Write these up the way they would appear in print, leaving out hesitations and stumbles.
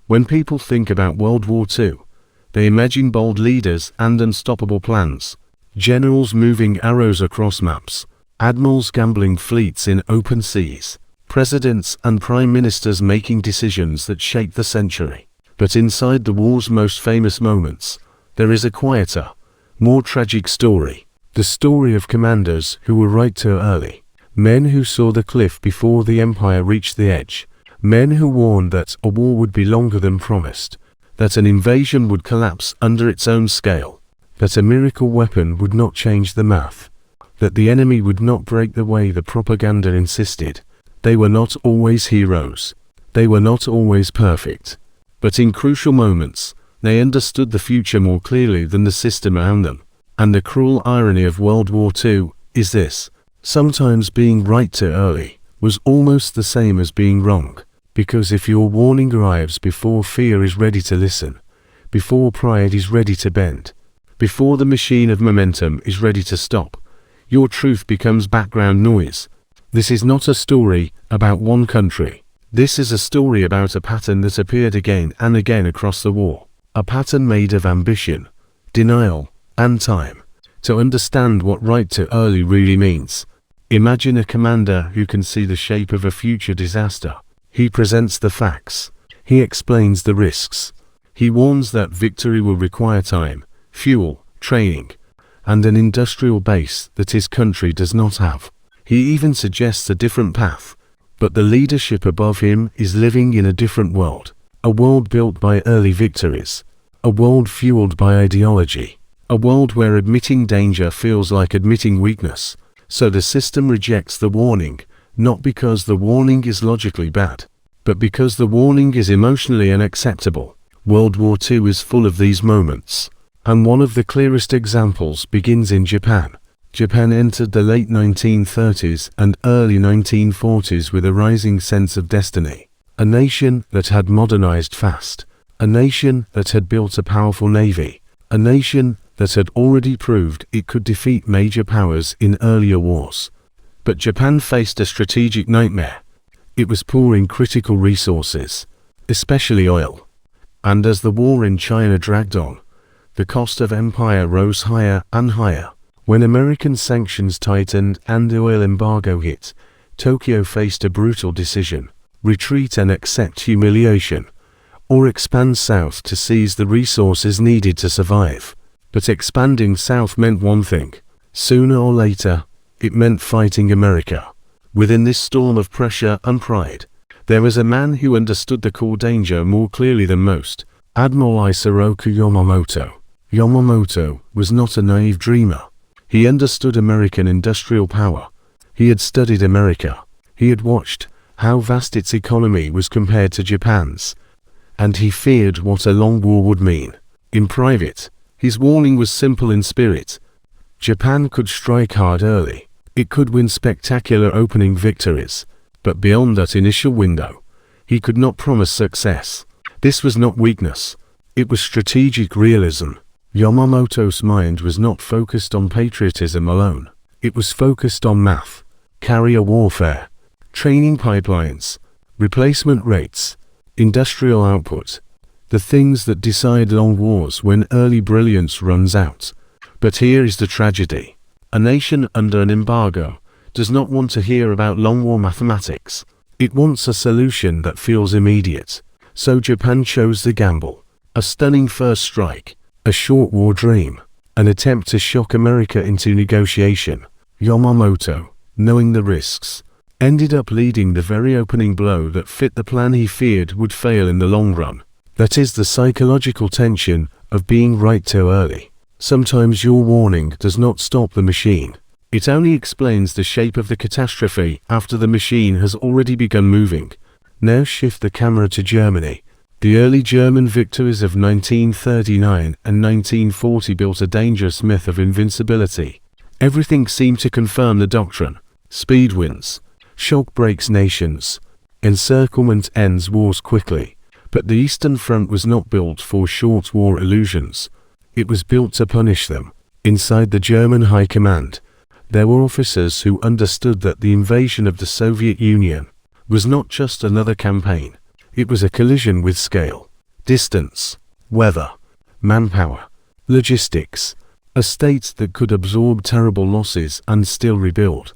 When people think about World War II, they imagine bold leaders and unstoppable plans, generals moving arrows across maps, admirals gambling fleets in open seas, presidents and prime ministers making decisions that shape the century. But inside the war's most famous moments, there is a quieter, more tragic story. The story of commanders who were right too early. Men who saw the cliff before the empire reached the edge. Men who warned that a war would be longer than promised, that an invasion would collapse under its own scale, that a miracle weapon would not change the math, that the enemy would not break the way the propaganda insisted. They were not always heroes. They were not always perfect. But in crucial moments, they understood the future more clearly than the system around them. And the cruel irony of World War II is this: sometimes being right too early was almost the same as being wrong. Because if your warning arrives before fear is ready to listen, before pride is ready to bend, before the machine of momentum is ready to stop, your truth becomes background noise. This is not a story about one country. This is a story about a pattern that appeared again and again across the war. A pattern made of ambition, denial, and time. To understand what right too early really means, imagine a commander who can see the shape of a future disaster. He presents the facts. He explains the risks. He warns that victory will require time, fuel, training, and an industrial base that his country does not have. He even suggests a different path. But the leadership above him is living in a different world. A world built by early victories. A world fueled by ideology. A world where admitting danger feels like admitting weakness. So the system rejects the warning, not because the warning is logically bad, but because the warning is emotionally unacceptable. World War II is full of these moments, and one of the clearest examples begins in Japan. Japan entered the late 1930s and early 1940s with a rising sense of destiny. A nation that had modernized fast. A nation that had built a powerful navy. A nation that had already proved it could defeat major powers in earlier wars. But Japan faced a strategic nightmare. It was poor in critical resources, especially oil. And as the war in China dragged on, the cost of empire rose higher and higher. When American sanctions tightened and the oil embargo hit, Tokyo faced a brutal decision: retreat and accept humiliation, or expand south to seize the resources needed to survive. But expanding south meant one thing. Sooner or later, it meant fighting America. Within this storm of pressure and pride, there was a man who understood the core danger more clearly than most: Admiral Isoroku Yamamoto. Yamamoto was not a naive dreamer. He understood American industrial power. He had studied America. He had watched how vast its economy was compared to Japan's. And he feared what a long war would mean. In private, his warning was simple in spirit. Japan could strike hard early. It could win spectacular opening victories. But beyond that initial window, he could not promise success. This was not weakness. It was strategic realism. Yamamoto's mind was not focused on patriotism alone. It was focused on math, carrier warfare, training pipelines, replacement rates, industrial output, the things that decide long wars when early brilliance runs out. But here is the tragedy. A nation under an embargo does not want to hear about long war mathematics. It wants a solution that feels immediate. So Japan chose the gamble. A stunning first strike. A short war dream. An attempt to shock America into negotiation. Yamamoto, knowing the risks, ended up leading the very opening blow that fit the plan he feared would fail in the long run. That is the psychological tension of being right too early. Sometimes your warning does not stop the machine. It only explains the shape of the catastrophe after the machine has already begun moving. Now shift the camera to Germany. The early German victories of 1939 and 1940 built a dangerous myth of invincibility. Everything seemed to confirm the doctrine. Speed wins. Shock breaks nations. Encirclement ends wars quickly. But the Eastern Front was not built for short war illusions. It was built to punish them. Inside the German High Command, there were officers who understood that the invasion of the Soviet Union was not just another campaign. It was a collision with scale. distance, weather, manpower, logistics, a state that could absorb terrible losses and still rebuild.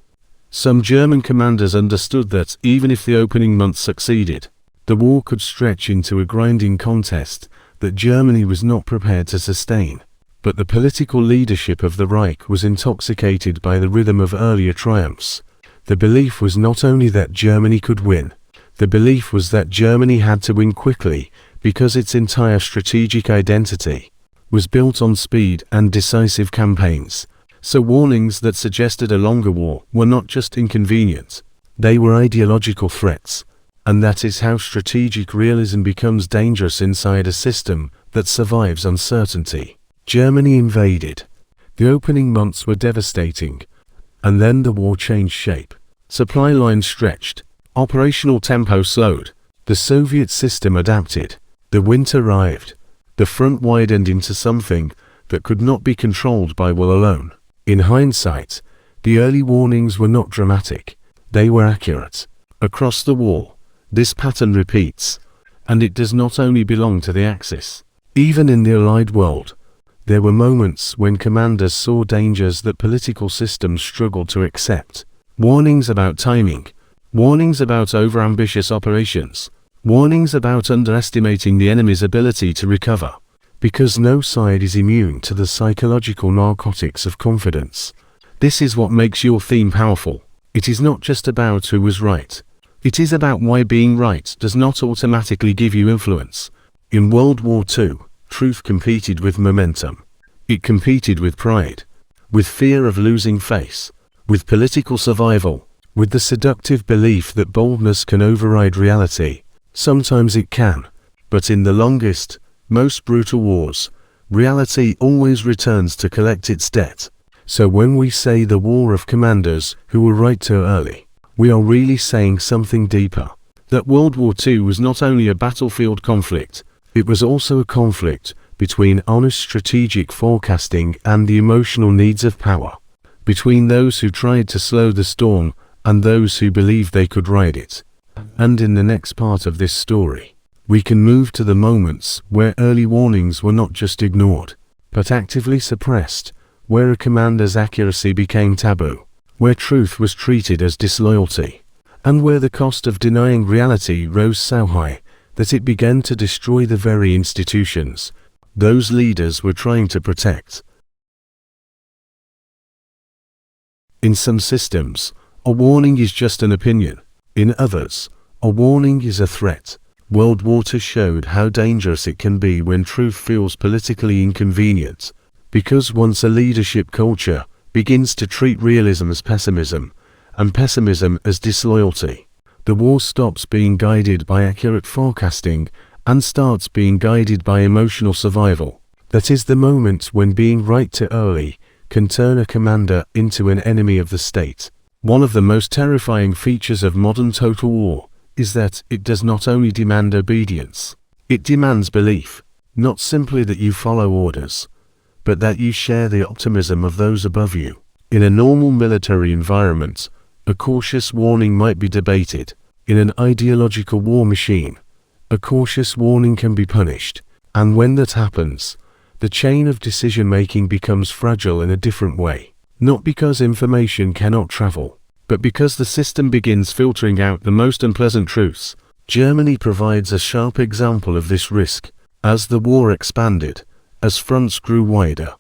Some German commanders understood that, even if the opening months succeeded, the war could stretch into a grinding contest that Germany was not prepared to sustain. But the political leadership of the Reich was intoxicated by the rhythm of earlier triumphs. The belief was not only that Germany could win, the belief was that Germany had to win quickly because its entire strategic identity was built on speed and decisive campaigns. So warnings that suggested a longer war were not just inconvenient, they were ideological threats. And that is how strategic realism becomes dangerous inside a system that survives uncertainty. Germany invaded. The opening months were devastating. And then the war changed shape. Supply lines stretched. Operational tempo slowed. The Soviet system adapted. The winter arrived. The front widened into something that could not be controlled by will alone. In hindsight, the early warnings were not dramatic. They were accurate. Across the war, this pattern repeats, and it does not only belong to the Axis. Even in the Allied world, there were moments when commanders saw dangers that political systems struggled to accept. Warnings about timing, warnings about overambitious operations, warnings about underestimating the enemy's ability to recover. Because no side is immune to the psychological narcotics of confidence. This is what makes your theme powerful. It is not just about who was right. It is about why being right does not automatically give you influence. In World War II, truth competed with momentum. It competed with pride, with fear of losing face, with political survival, with the seductive belief that boldness can override reality. Sometimes it can, but in the longest, most brutal wars, reality always returns to collect its debt. So when we say the war of commanders who were right too early, we are really saying something deeper. That World War II was not only a battlefield conflict, it was also a conflict between honest strategic forecasting and the emotional needs of power. Between those who tried to slow the storm and those who believed they could ride it. And in the next part of this story, we can move to the moments where early warnings were not just ignored, but actively suppressed, where a commander's accuracy became taboo, where truth was treated as disloyalty, and where the cost of denying reality rose so high that it began to destroy the very institutions those leaders were trying to protect. In some systems, a warning is just an opinion. In others, a warning is a threat. World War II showed how dangerous it can be when truth feels politically inconvenient, because once a leadership culture begins to treat realism as pessimism, and pessimism as disloyalty, the war stops being guided by accurate forecasting and starts being guided by emotional survival. That is the moment when being right too early can turn a commander into an enemy of the state. One of the most terrifying features of modern total war is that it does not only demand obedience, it demands belief. Not simply that you follow orders, but that you share the optimism of those above you. In a normal military environment, a cautious warning might be debated. In an ideological war machine, a cautious warning can be punished. And when that happens, the chain of decision-making becomes fragile in a different way. Not because information cannot travel, but because the system begins filtering out the most unpleasant truths. Germany provides a sharp example of this risk. As the war expanded, as fronts grew wider,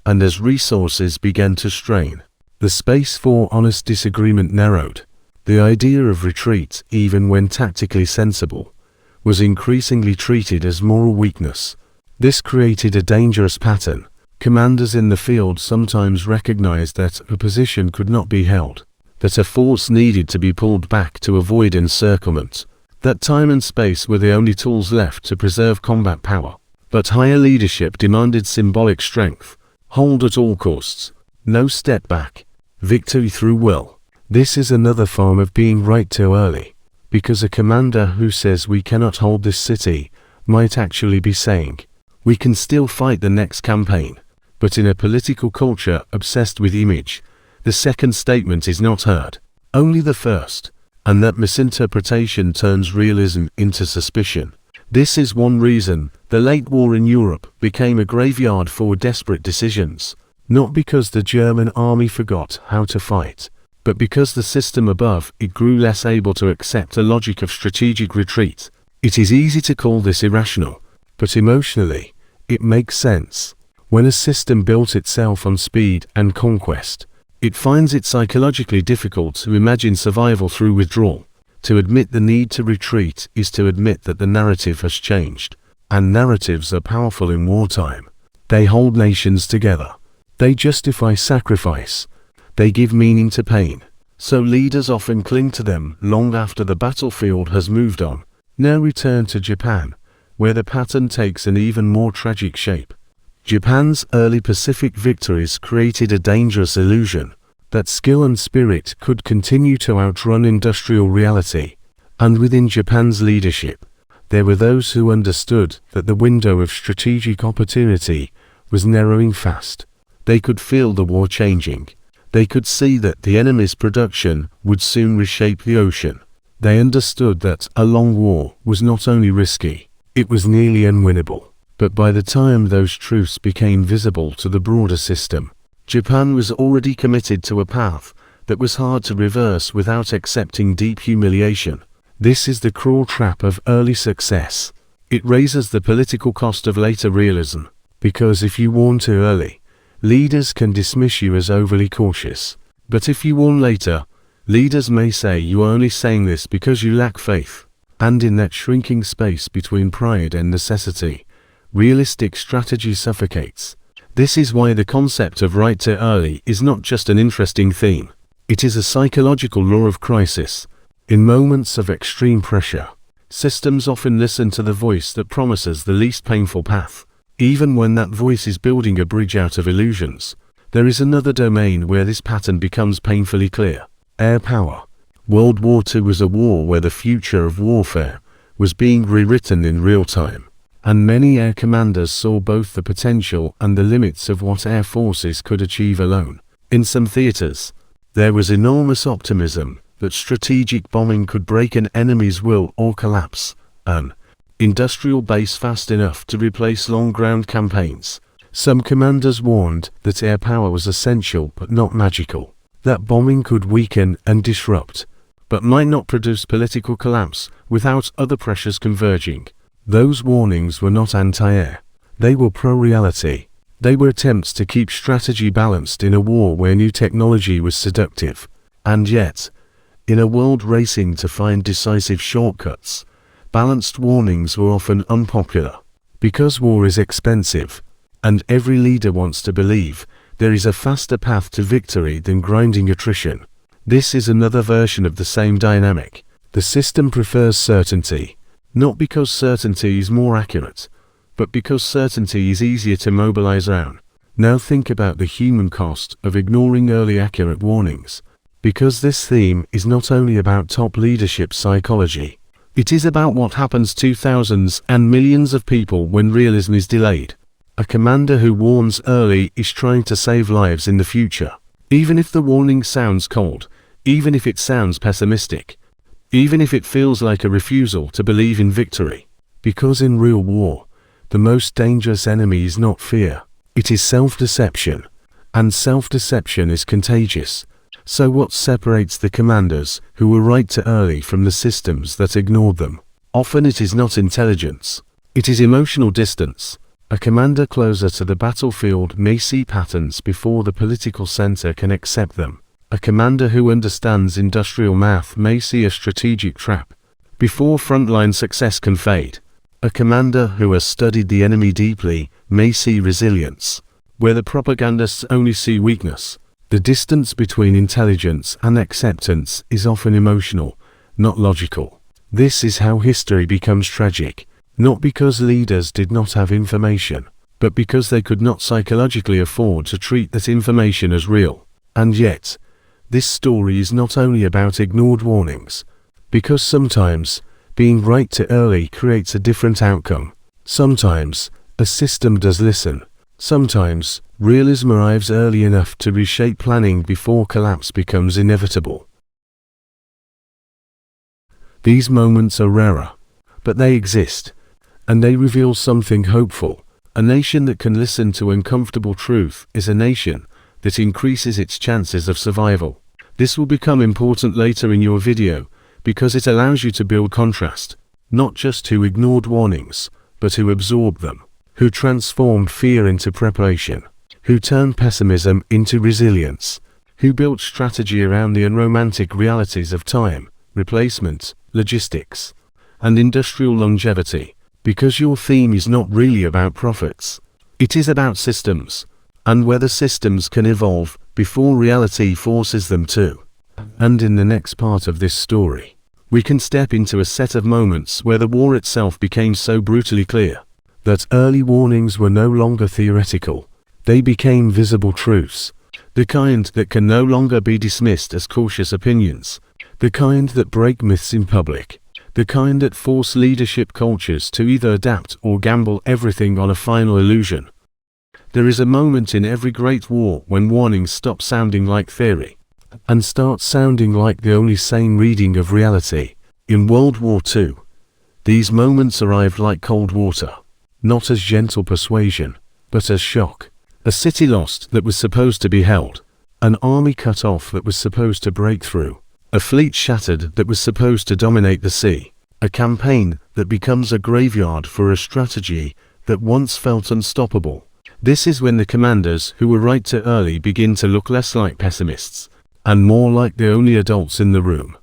and as resources began to strain, the space for honest disagreement narrowed. The idea of retreat, even when tactically sensible, was increasingly treated as moral weakness. This created a dangerous pattern. Commanders in the field sometimes recognized that a position could not be held, that a force needed to be pulled back to avoid encirclement, that time and space were the only tools left to preserve combat power. But higher leadership demanded symbolic strength, hold at all costs, no step back, victory through will. This is another form of being right too early, because a commander who says we cannot hold this city might actually be saying, we can still fight the next campaign. But in a political culture obsessed with image, the second statement is not heard, only the first, and that misinterpretation turns realism into suspicion. This is one reason the late war in Europe became a graveyard for desperate decisions, not because the German army forgot how to fight, but because the system above it grew less able to accept a logic of strategic retreat. It is easy to call this irrational, but emotionally, it makes sense. When a system built itself on speed and conquest, it finds it psychologically difficult to imagine survival through withdrawal. To admit the need to retreat is to admit that the narrative has changed, and narratives are powerful in wartime. They hold nations together. They justify sacrifice. They give meaning to pain. So leaders often cling to them long after the battlefield has moved on. Now return to Japan, where the pattern takes an even more tragic shape. Japan's early Pacific victories created a dangerous illusion that skill and spirit could continue to outrun industrial reality. And within Japan's leadership, there were those who understood that the window of strategic opportunity was narrowing fast. They could feel the war changing. They could see that the enemy's production would soon reshape the ocean. They understood that a long war was not only risky, it was nearly unwinnable. But by the time those truths became visible to the broader system, Japan was already committed to a path that was hard to reverse without accepting deep humiliation. This is the cruel trap of early success. It raises the political cost of later realism, because if you warn too early, leaders can dismiss you as overly cautious. But if you warn later, leaders may say you are only saying this because you lack faith. And in that shrinking space between pride and necessity, realistic strategy suffocates. This is why the concept of right too early is not just an interesting theme. It is a psychological law of crisis. In moments of extreme pressure, systems often listen to the voice that promises the least painful path, even when that voice is building a bridge out of illusions. There is another domain where this pattern becomes painfully clear: air power. World War II was a war where the future of warfare was being rewritten in real time. And many air commanders saw both the potential and the limits of what air forces could achieve alone. In some theaters, there was enormous optimism that strategic bombing could break an enemy's will or collapse an industrial base fast enough to replace long ground campaigns. Some commanders warned that air power was essential but not magical, that bombing could weaken and disrupt, but might not produce political collapse without other pressures converging. Those warnings were not anti-air. They were pro-reality. They were attempts to keep strategy balanced in a war where new technology was seductive. And yet, in a world racing to find decisive shortcuts, balanced warnings were often unpopular. Because war is expensive, and every leader wants to believe there is a faster path to victory than grinding attrition. This is another version of the same dynamic. The system prefers certainty. Not because certainty is more accurate, but because certainty is easier to mobilize around. Now think about the human cost of ignoring early accurate warnings. Because this theme is not only about top leadership psychology, it is about what happens to thousands and millions of people when realism is delayed. A commander who warns early is trying to save lives in the future. Even if the warning sounds cold, even if it sounds pessimistic, even if it feels like a refusal to believe in victory. Because in real war, the most dangerous enemy is not fear, it is self-deception. And self-deception is contagious. So what separates the commanders who were right too early from the systems that ignored them? Often it is not intelligence. It is emotional distance. A commander closer to the battlefield may see patterns before the political center can accept them. A commander who understands industrial math may see a strategic trap before frontline success can fade. A commander who has studied the enemy deeply may see resilience, where the propagandists only see weakness. The distance between intelligence and acceptance is often emotional, not logical. This is how history becomes tragic, not because leaders did not have information, but because they could not psychologically afford to treat that information as real. And yet, this story is not only about ignored warnings, because sometimes being right too early creates a different outcome. Sometimes a system does listen. Sometimes realism arrives early enough to reshape planning before collapse becomes inevitable. These moments are rarer, but they exist. and they reveal something hopeful. A nation that can listen to uncomfortable truth is a nation that increases its chances of survival. This will become important later in your video, because it allows you to build contrast, not just who ignored warnings, but who absorbed them, who transformed fear into preparation, who turned pessimism into resilience, who built strategy around the unromantic realities of time, replacement, logistics, and industrial longevity. Because your theme is not really about profits. It is about systems, and whether systems can evolve before reality forces them to. And in the next part of this story, we can step into a set of moments where the war itself became so brutally clear that early warnings were no longer theoretical. They became visible truths, the kind that can no longer be dismissed as cautious opinions, the kind that break myths in public, the kind that force leadership cultures to either adapt or gamble everything on a final illusion. There is a moment in every great war when warnings stop sounding like theory and start sounding like the only sane reading of reality. In World War II, these moments arrived like cold water, not as gentle persuasion, but as shock. A city lost that was supposed to be held, an army cut off that was supposed to break through, a fleet shattered that was supposed to dominate the sea, a campaign that becomes a graveyard for a strategy that once felt unstoppable. This is when the commanders who were right too early begin to look less like pessimists and more like the only adults in the room.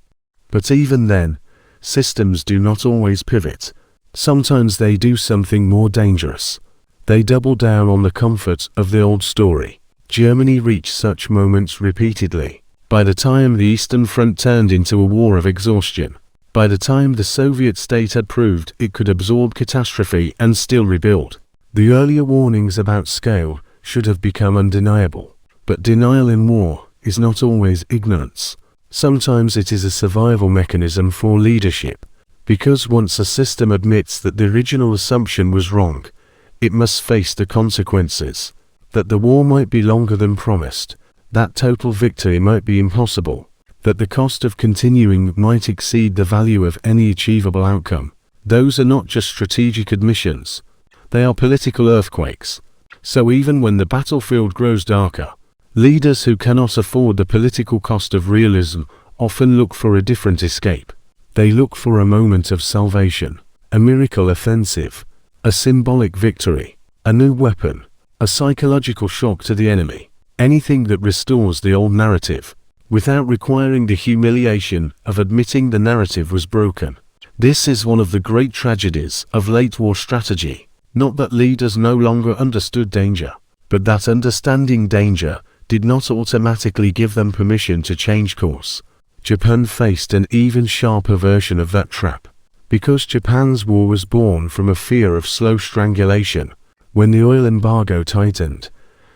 But even then, systems do not always pivot. Sometimes they do something more dangerous. They double down on the comfort of the old story. Germany reached such moments repeatedly. By the time the Eastern Front turned into a war of exhaustion, by the time the Soviet state had proved it could absorb catastrophe and still rebuild, the earlier warnings about scale should have become undeniable. But denial in war is not always ignorance. Sometimes it is a survival mechanism for leadership, because once a system admits that the original assumption was wrong, it must face the consequences, that the war might be longer than promised, that total victory might be impossible, that the cost of continuing might exceed the value of any achievable outcome. Those are not just strategic admissions, they are political earthquakes. So even when the battlefield grows darker, leaders who cannot afford the political cost of realism often look for a different escape. They look for a moment of salvation, a miracle offensive, a symbolic victory, a new weapon, a psychological shock to the enemy. Anything that restores the old narrative, without requiring the humiliation of admitting the narrative was broken. This is one of the great tragedies of late war strategy. Not that leaders no longer understood danger, but that understanding danger did not automatically give them permission to change course. Japan faced an even sharper version of that trap, because Japan's war was born from a fear of slow strangulation. When the oil embargo tightened,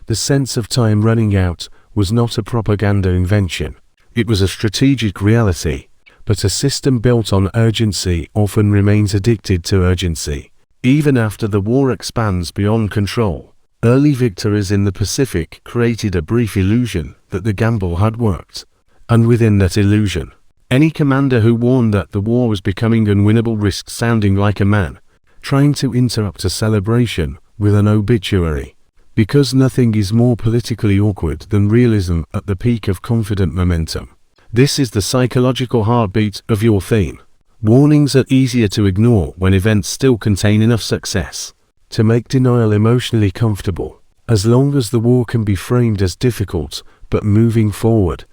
the sense of time running out was not a propaganda invention. It was a strategic reality, but a system built on urgency often remains addicted to urgency. Even after the war expands beyond control, early victories in the Pacific created a brief illusion that the gamble had worked. And within that illusion, any commander who warned that the war was becoming unwinnable risked sounding like a man trying to interrupt a celebration with an obituary. Because nothing is more politically awkward than realism at the peak of confident momentum. This is the psychological heartbeat of your theme. Warnings are easier to ignore when events still contain enough success to make denial emotionally comfortable. As long as the war can be framed as difficult but moving forward,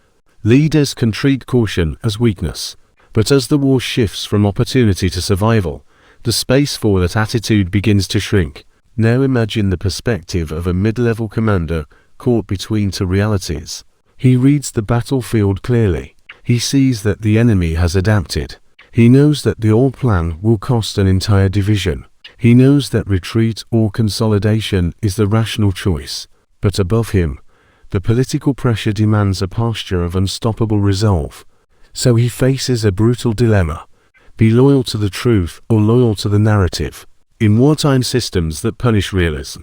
leaders can treat caution as weakness. But as the war shifts from opportunity to survival, the space for that attitude begins to shrink. Now imagine the perspective of a mid-level commander caught between two realities. He reads the battlefield clearly. He sees that the enemy has adapted. He knows that the old plan will cost an entire division. He knows that retreat or consolidation is the rational choice. But above him, the political pressure demands a posture of unstoppable resolve. So he faces a brutal dilemma. Be loyal to the truth or loyal to the narrative. In wartime systems that punish realism,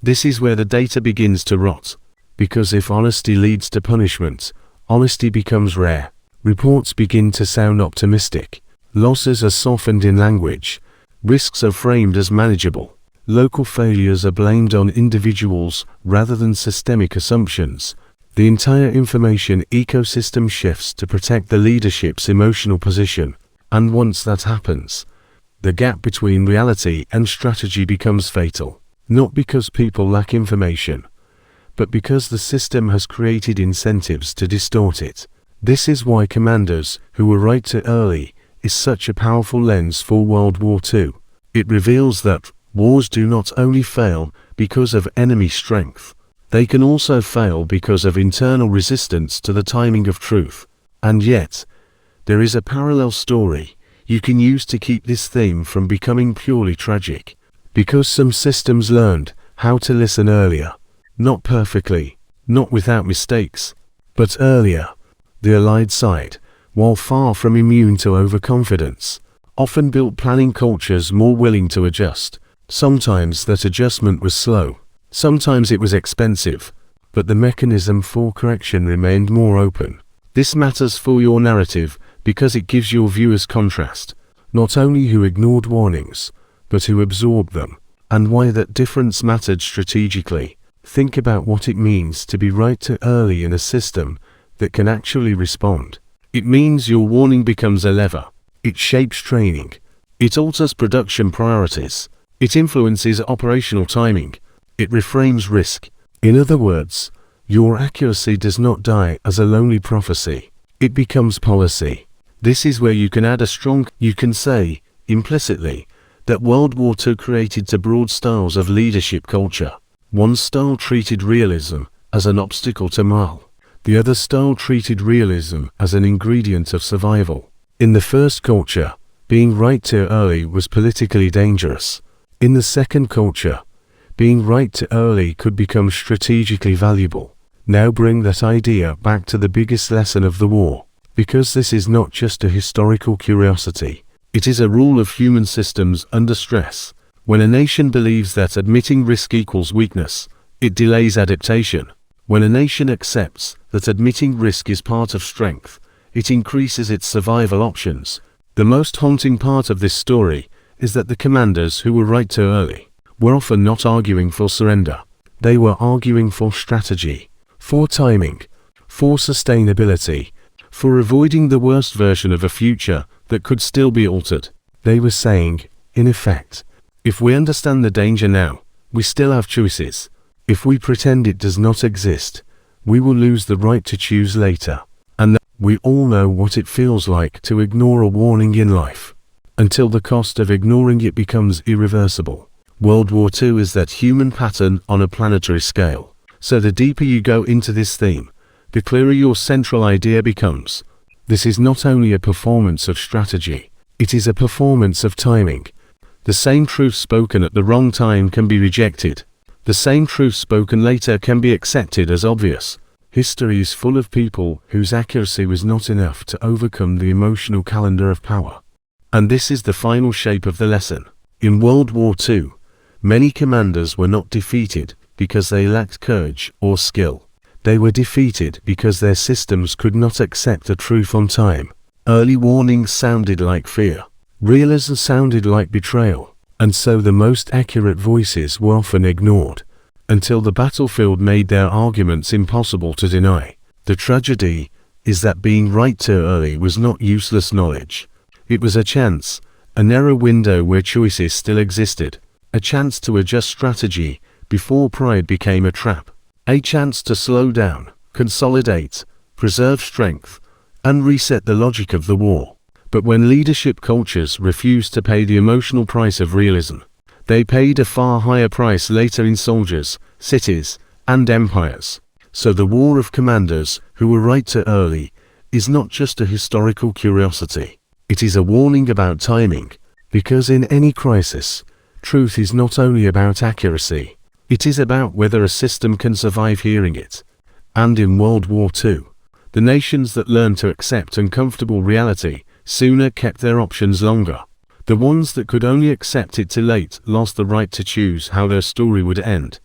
this is where the data begins to rot. Because if honesty leads to punishment, honesty becomes rare. Reports begin to sound optimistic. Losses are softened in language. Risks are framed as manageable. Local failures are blamed on individuals rather than systemic assumptions. The entire information ecosystem shifts to protect the leadership's emotional position, and once that happens, the gap between reality and strategy becomes fatal. Not because people lack information, but because the system has created incentives to distort it. This is why commanders who were right too early is such a powerful lens for World War II. It reveals that wars do not only fail because of enemy strength, they can also fail because of internal resistance to the timing of truth. And yet, there is a parallel story you can use to keep this theme from becoming purely tragic. Because some systems learned how to listen earlier, not perfectly, not without mistakes, but earlier, the Allied side, while far from immune to overconfidence, often built planning cultures more willing to adjust. Sometimes that adjustment was slow, sometimes it was expensive, but the mechanism for correction remained more open. This matters for your narrative because it gives your viewers contrast, not only who ignored warnings, but who absorbed them, and why that difference mattered strategically. Think about what it means to be right too early in a system that can actually respond. It means your warning becomes a lever. It shapes training. It alters production priorities. It influences operational timing. It reframes risk. In other words, your accuracy does not die as a lonely prophecy. It becomes policy. This is where you can say, implicitly, that World War II created two broad styles of leadership culture. One style treated realism as an obstacle to morale. The other style treated realism as an ingredient of survival. In the first culture, being right too early was politically dangerous. In the second culture, being right too early could become strategically valuable. Now bring that idea back to the biggest lesson of the war, because this is not just a historical curiosity. It is a rule of human systems under stress. When a nation believes that admitting risk equals weakness, it delays adaptation. When a nation accepts that admitting risk is part of strength, it increases its survival options. The most haunting part of this story is that the commanders who were right too early were often not arguing for surrender. They were arguing for strategy, for timing, for sustainability, for avoiding the worst version of a future that could still be altered. They were saying, in effect, if we understand the danger now, we still have choices. If we pretend it does not exist, we will lose the right to choose later. And we all know what it feels like to ignore a warning in life, until the cost of ignoring it becomes irreversible. World War II is that human pattern on a planetary scale. So the deeper you go into this theme, the clearer your central idea becomes. This is not only a performance of strategy, it is a performance of timing. The same truth spoken at the wrong time can be rejected. The same truth spoken later can be accepted as obvious. History is full of people whose accuracy was not enough to overcome the emotional calendar of power. And this is the final shape of the lesson. In World War II, many commanders were not defeated because they lacked courage or skill. They were defeated because their systems could not accept the truth on time. Early warnings sounded like fear. Realism sounded like betrayal. And so the most accurate voices were often ignored, until the battlefield made their arguments impossible to deny. The tragedy is that being right too early was not useless knowledge. It was a chance, a narrow window where choices still existed, a chance to adjust strategy before pride became a trap, a chance to slow down, consolidate, preserve strength, and reset the logic of the war. But when leadership cultures refused to pay the emotional price of realism, they paid a far higher price later in soldiers, cities, and empires. So the war of commanders who were right too early is not just a historical curiosity. It is a warning about timing, because in any crisis, truth is not only about accuracy, it is about whether a system can survive hearing it. And in World War II, the nations that learned to accept uncomfortable reality sooner kept their options longer. The ones that could only accept it too late lost the right to choose how their story would end.